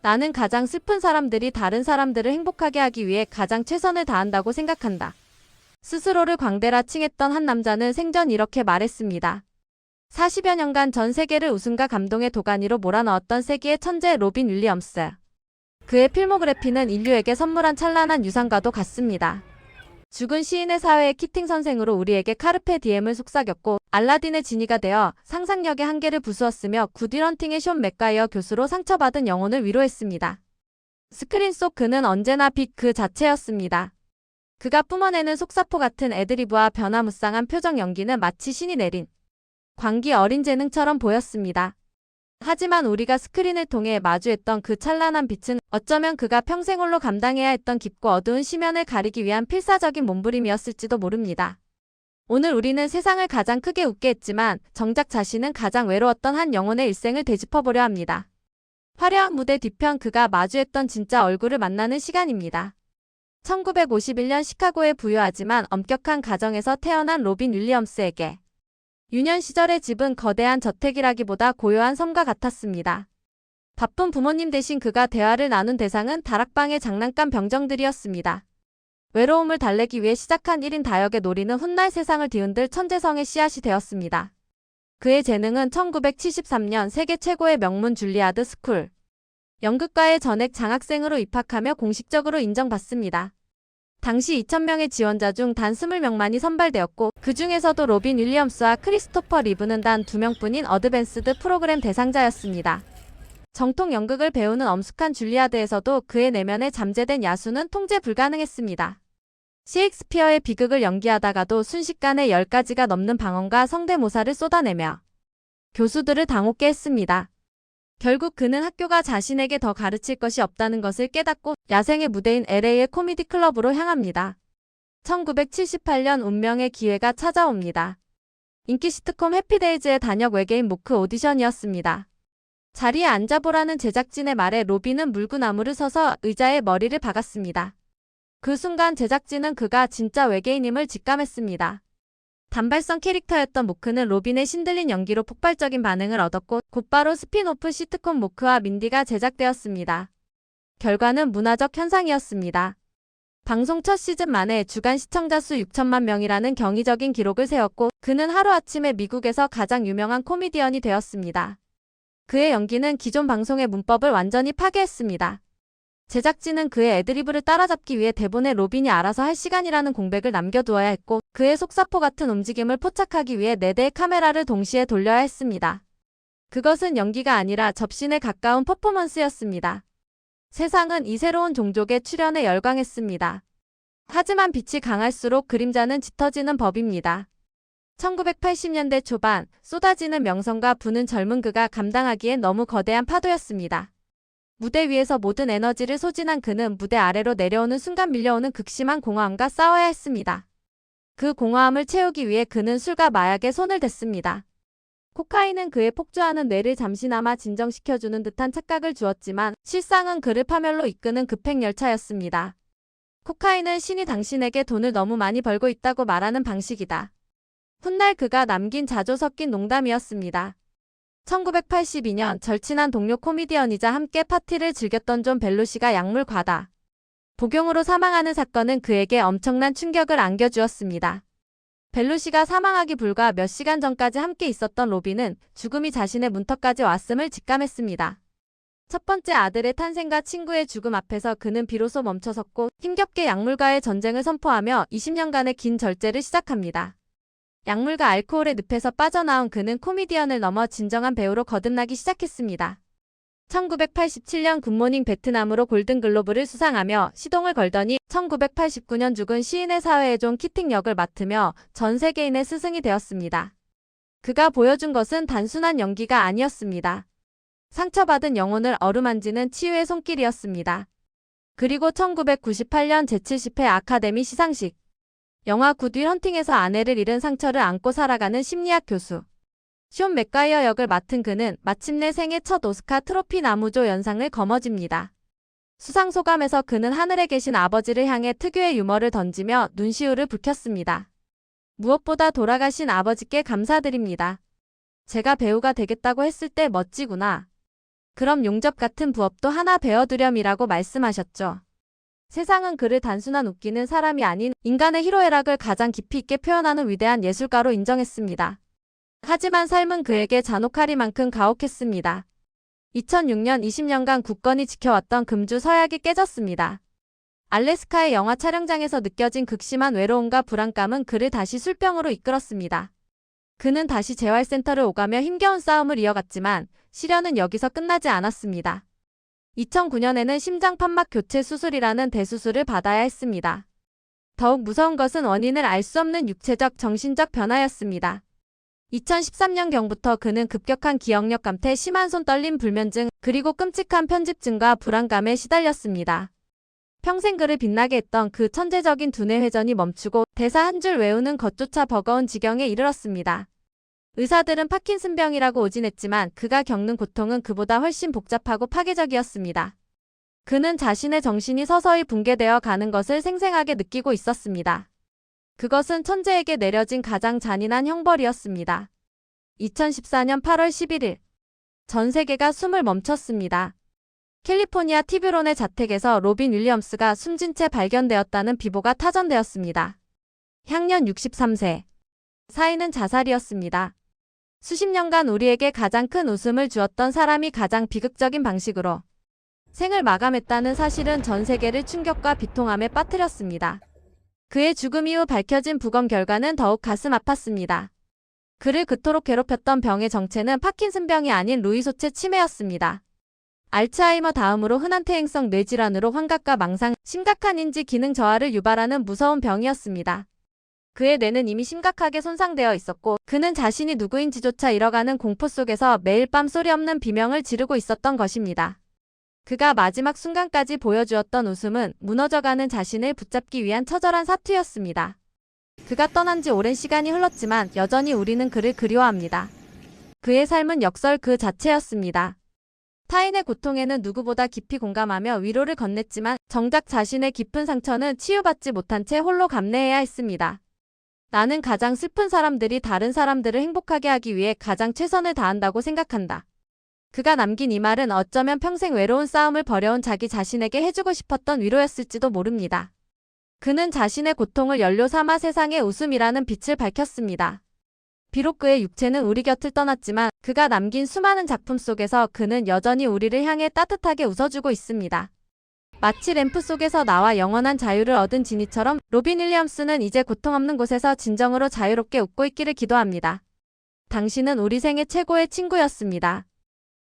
나는 가장 슬픈 사람들이 다른 사람들을 행복하게 하기 위해 가장 최선을 다한다고 생각한다. 스스로를 광대라 칭했던 한 남자는 생전 이렇게 말했습니다. 40여 년간 전 세계를 웃음과 감동의 도가니로 몰아넣었던 세기의 천재 로빈 윌리엄스. 그의 필모그래피는 인류에게 선물한 찬란한 유산과도 같습니다. 죽은 시인의 사회의 키팅 선생으로 우리에게 카르페 디엠을 속삭였고 알라딘의 지니가 되어 상상력의 한계를 부수었으며 굿윌헌팅의 숀 맥가이어 교수로 상처받은 영혼을 위로했습니다. 스크린 속 그는 언제나 빛 그 자체였습니다. 그가 뿜어내는 속사포 같은 애드리브와 변화무쌍한 표정 연기는 마치 신이 내린 광기 어린 재능처럼 보였습니다. 하지만 우리가 스크린을 통해 마주했던 그 찬란한 빛은 어쩌면 그가 평생 홀로 감당해야 했던 깊고 어두운 심연을 가리기 위한 필사적인 몸부림이었을지도 모릅니다. 오늘 우리는 세상을 가장 크게 웃게 했지만 정작 자신은 가장 외로웠던 한 영혼의 일생을 되짚어보려 합니다. 화려한 무대 뒤편 그가 마주했던 진짜 얼굴을 만나는 시간입니다. 1951년 시카고의 부유하지만 엄격한 가정에서 태어난 로빈 윌리엄스에게 유년 시절의 집은 거대한 저택이라기보다 고요한 섬과 같았습니다. 바쁜 부모님 대신 그가 대화를 나눈 대상은 다락방의 장난감 병정들이었습니다. 외로움을 달래기 위해 시작한 1인 다역의 놀이는 훗날 세상을 뒤흔들 천재성의 씨앗이 되었습니다. 그의 재능은 1973년 세계 최고의 명문 줄리아드 스쿨 연극과의 전액 장학생으로 입학하며 공식적으로 인정받습니다. 당시 2,000명의 지원자 중 단 20명만이 선발되었고 그 중에서도 로빈 윌리엄스와 크리스토퍼 리브는 단 2명뿐인 어드밴스드 프로그램 대상자였습니다. 정통 연극을 배우는 엄숙한 줄리아드에서도 그의 내면에 잠재된 야수는 통제 불가능했습니다. 셰익스피어의 비극을 연기하다가도 순식간에 10가지가 넘는 방언과 성대모사를 쏟아내며 교수들을 당혹게 했습니다. 결국 그는 학교가 자신에게 더 가르칠 것이 없다는 것을 깨닫고 야생의 무대인 LA의 코미디 클럽으로 향합니다. 1978년 운명의 기회가 찾아옵니다. 인기 시트콤 해피데이즈의 단역 외계인 모크 오디션이었습니다. 자리에 앉아보라는 제작진의 말에 로빈은 물구나무를 서서 의자에 머리를 박았습니다. 그 순간 제작진은 그가 진짜 외계인임을 직감했습니다. 단발성 캐릭터였던 모크는 로빈의 신들린 연기로 폭발적인 반응을 얻었고 곧바로 스핀오프 시트콤 모크와 민디가 제작되었습니다. 결과는 문화적 현상이었습니다. 방송 첫 시즌 만에 주간 시청자 수 6천만 명이라는 경이적인 기록을 세웠고 그는 하루아침에 미국에서 가장 유명한 코미디언이 되었습니다. 그의 연기는 기존 방송의 문법을 완전히 파괴했습니다. 제작진은 그의 애드리브를 따라잡기 위해 대본에 로빈이 알아서 할 시간이라는 공백을 남겨두어야 했고 그의 속사포 같은 움직임을 포착하기 위해 4대의 카메라를 동시에 돌려야 했습니다. 그것은 연기가 아니라 접신에 가까운 퍼포먼스였습니다. 세상은 이 새로운 종족의 출현에 열광했습니다. 하지만 빛이 강할수록 그림자는 짙어지는 법입니다. 1980년대 초반 쏟아지는 명성과 부는 젊은 그가 감당하기엔 너무 거대한 파도였습니다. 무대 위에서 모든 에너지를 소진한 그는 무대 아래로 내려오는 순간 밀려오는 극심한 공허함과 싸워야 했습니다. 그 공허함을 채우기 위해 그는 술과 마약에 손을 댔습니다. 코카인은 그의 폭주하는 뇌를 잠시나마 진정시켜주는 듯한 착각을 주었지만 실상은 그를 파멸로 이끄는 급행열차였습니다. 코카인은 신이 당신에게 돈을 너무 많이 벌고 있다고 말하는 방식이다. 훗날 그가 남긴 자조 섞인 농담이었습니다. 1982년 절친한 동료 코미디언이자 함께 파티를 즐겼던 존 벨루시가 약물 과다 복용으로 사망하는 사건은 그에게 엄청난 충격을 안겨주었습니다. 벨루시가 사망하기 불과 몇 시간 전까지 함께 있었던 로빈은 죽음이 자신의 문턱까지 왔음을 직감했습니다. 첫 번째 아들의 탄생과 친구의 죽음 앞에서 그는 비로소 멈춰섰고 힘겹게 약물과의 전쟁을 선포하며 20년간의 긴 절제를 시작합니다. 약물과 알코올의 늪에서 빠져나온 그는 코미디언을 넘어 진정한 배우로 거듭나기 시작했습니다. 1987년 굿모닝 베트남으로 골든글로브를 수상하며 시동을 걸더니 1989년 죽은 시인의 사회의 존 키팅 역을 맡으며 전 세계인의 스승이 되었습니다. 그가 보여준 것은 단순한 연기가 아니었습니다. 상처받은 영혼을 어루만지는 치유의 손길이었습니다. 그리고 1998년 제70회 아카데미 시상식 영화 굿윌헌팅에서 아내를 잃은 상처를 안고 살아가는 심리학 교수 숀 맥가이어 역을 맡은 그는 마침내 생애 첫 오스카 트로피 나무조 연상을 거머쥡니다. 수상 소감에서 그는 하늘에 계신 아버지를 향해 특유의 유머를 던지며 눈시울을 붉혔습니다. 무엇보다 돌아가신 아버지께 감사드립니다. 제가 배우가 되겠다고 했을 때 멋지구나. 그럼 용접 같은 부업도 하나 배워두렴이라고 말씀하셨죠. 세상은 그를 단순한 웃기는 사람이 아닌 인간의 희로애락을 가장 깊이 있게 표현하는 위대한 예술가로 인정했습니다. 하지만 삶은 그에게 잔혹하리만큼 가혹했습니다. 2006년 20년간 굳건히 지켜왔던 금주 서약이 깨졌습니다. 알래스카의 영화 촬영장에서 느껴진 극심한 외로움과 불안감은 그를 다시 술병으로 이끌었습니다. 그는 다시 재활센터를 오가며 힘겨운 싸움을 이어갔지만 시련은 여기서 끝나지 않았습니다. 2009년에는 심장 판막 교체 수술이라는 대수술을 받아야 했습니다. 더욱 무서운 것은 원인을 알 수 없는 육체적, 정신적 변화였습니다. 2013년경부터 그는 급격한 기억력 감퇴, 심한 손떨림, 불면증, 그리고 끔찍한 편집증과 불안감에 시달렸습니다. 평생 그를 빛나게 했던 그 천재적인 두뇌 회전이 멈추고 대사 한 줄 외우는 것조차 버거운 지경에 이르렀습니다. 의사들은 파킨슨병이라고 오진했지만 그가 겪는 고통은 그보다 훨씬 복잡하고 파괴적이었습니다. 그는 자신의 정신이 서서히 붕괴되어 가는 것을 생생하게 느끼고 있었습니다. 그것은 천재에게 내려진 가장 잔인한 형벌이었습니다. 2014년 8월 11일 전 세계가 숨을 멈췄습니다. 캘리포니아 티뷰론의 자택에서 로빈 윌리엄스가 숨진 채 발견되었다는 비보가 타전되었습니다. 향년 63세. 사인은 자살이었습니다. 수십 년간 우리에게 가장 큰 웃음을 주었던 사람이 가장 비극적인 방식으로 생을 마감했다는 사실은 전 세계를 충격과 비통함에 빠뜨렸습니다. 그의 죽음 이후 밝혀진 부검 결과는 더욱 가슴 아팠습니다. 그를 그토록 괴롭혔던 병의 정체는 파킨슨병이 아닌 루이소체 치매였습니다. 알츠하이머 다음으로 흔한 퇴행성 뇌질환으로 환각과 망상, 심각한 인지 기능 저하를 유발하는 무서운 병이었습니다. 그의 뇌는 이미 심각하게 손상되어 있었고 그는 자신이 누구인지조차 잃어가는 공포 속에서 매일 밤 소리 없는 비명을 지르고 있었던 것입니다. 그가 마지막 순간까지 보여주었던 웃음은 무너져가는 자신을 붙잡기 위한 처절한 사투였습니다. 그가 떠난 지 오랜 시간이 흘렀지만 여전히 우리는 그를 그리워합니다. 그의 삶은 역설 그 자체였습니다. 타인의 고통에는 누구보다 깊이 공감하며 위로를 건넸지만 정작 자신의 깊은 상처는 치유받지 못한 채 홀로 감내해야 했습니다. 나는 가장 슬픈 사람들이 다른 사람들을 행복하게 하기 위해 가장 최선을 다한다고 생각한다. 그가 남긴 이 말은 어쩌면 평생 외로운 싸움을 벌여온 자기 자신에게 해주고 싶었던 위로였을지도 모릅니다. 그는 자신의 고통을 연료 삼아 세상의 웃음이라는 빛을 밝혔습니다. 비록 그의 육체는 우리 곁을 떠났지만 그가 남긴 수많은 작품 속에서 그는 여전히 우리를 향해 따뜻하게 웃어주고 있습니다. 마치 램프 속에서 나와 영원한 자유를 얻은 지니처럼 로빈 윌리엄스는 이제 고통 없는 곳에서 진정으로 자유롭게 웃고 있기를 기도합니다. 당신은 우리 생애 최고의 친구였습니다.